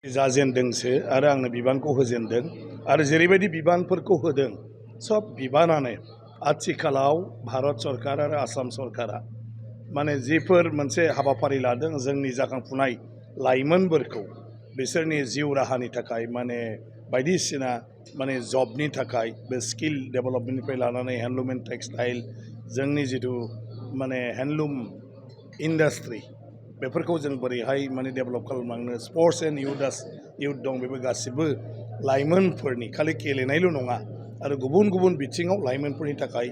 जाजेनदोंसो आरो आंनो बिबानखौ होजेनदों आरो जेरैबायदि बिबानफोरखौ होदों सब बिबानानो आथिखालाव भारत सरकार आरो आसाम सरकारा माने जिफोर मोनसे हाबाफारि लादों जोंनि जाखांफुनाय लाइमोनफोरखौ बिसोरनि जिउ राहानि थाखाय माने बायदिसिना माने जबनि थाखाय बे स्किल डेभेलपमेन्टनिफ्राय लानानै हेन्डलुम एन्ड टेक्सटाइल जोंनि जिथु माने हेन्डलुम इन्डास्ट्रि बेफोरखौ जों बोरैहाय माने डेभेलप खालामलांनो स्पर्ट्स एन्ड इउथ दं बेबो गासिबो लाइमोनफोरनि खालि गेलेनायल' नङा आरो गुबुन गुबुन बिथिङाव लाइमोनफोरनि थाखाय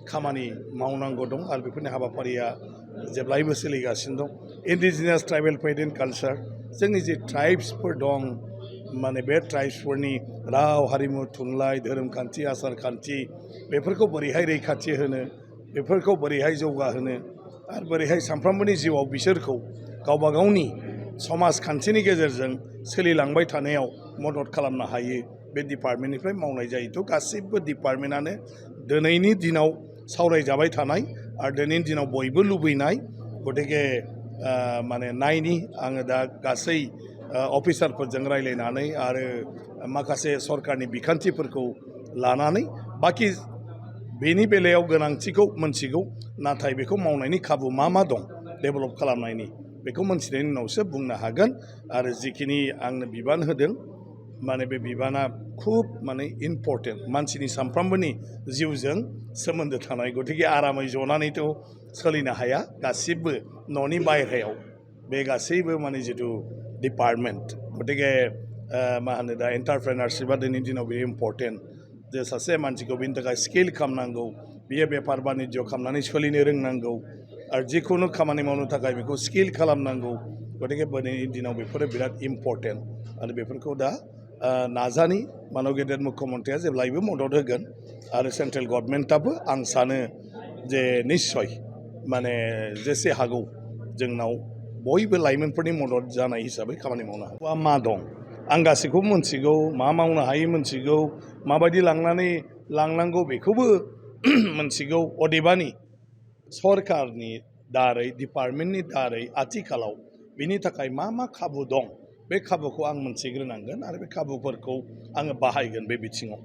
खामानि मावनांगौ दं आरो बेफोरनि हाबाफारिया जेब्लायबो सोलिगासिनो दं। इन्डिजिनियास ट्राइबेल फेथ एन्ड कालचार जोंनि जे ट्राइब्सफोर दं माने बे ट्राइब्सफोरनि राव हारिमु थुनलाइ धोरोम खान्थि आसार खान्थि बेफोरखौ बोरैहाय रैखाथि होनो बेफोरखौ बोरैहाय जौगाहोनो आरो बोरैहाय सानफ्रोमबोनि जिउआव बिसोरखौ गावबा गावनि समाजखान्थिनि गेजेरजों सोलिलांबाय थानायाव मदद खालामनो हायो बे डिपार्टमेन्टनिफ्राय मावनाय जायो। थ' गासिबो डिपार्टमेन्टआनो दिनैनि दिनाव सावरायजाबाय थानाय आरो दिनैनि दिनाव बयबो लुबैनाय गतिके माने नायनि आङो दा गासै अफिसारफोरजों रायज्लायनानै आरो माखासे सरकारनि बिखान्थिफोरखौ लानानै बाखि बेनि बेलायाव गोनांथिखौ मोनथिगौ नाथाय बेखौ मावनायनि खाबु मा दं डेभेलप खालामनायनि बेखौ मोनथिनायनि उनावसो बुंनो हागोन आरो जिखिनि आंनो बिबान होदों माने बे बिबाना खुब माने इम्परटेन्ट मानसिनि सानफ्रोमबोनि जिउजों सोमोन्दो थानाय गतिके आरामै जनानैथ' सोलिनो हाया गासिबो न'नि बायह्रायाव बे गासैबो माने जिथु डिपार्टमेन्ट गतिके मा होनो दा एन्टारप्रेनारशिपआ दिनैनि दिनाव बेयो इम्परटेन्ट जे सासे मानसिखौ बेनि थाखाय स्किल खालामनांगौ बियो बेफार बानिज्य खालामनानै सोलिनो रोंनांगौ आरो जिखुनु खामानि मावनो थाखाय बेखौ स्किल खालामनांगौ गतिके दिनैनि दिनाव बेफोरो बिराद इम्परटेन्ट आरो बेफोरखौ दा नाजानि मानब गेदेर मुख्यमन्थ्रिया जेब्लायबो मदद होगोन आरो सेन्ट्रेल गभर्नमेन्टआबो आं सानो जे निस्सय माने जेसे हागौ जोंनाव बयबो लाइमोनफोरनि मदद जानाय हिसाबै खामानि मावनो हागौ मा दं आं गासैखौबो मोनथिगौ मा मावनो हायो मोनथिगौ माबायदि लांनांगौ बेखौबो मोनथिगौ अदेबानि सरकारनि दारै डिपार्टमेन्टनि दारै आथिखालाव बिनि थाखाय मा खाबु दं बे खाबुखौ आं मोनथिग्रोनांगोन आरो बे खाबुफोरखौ आङो बाहायगोन बे बिथिङाव।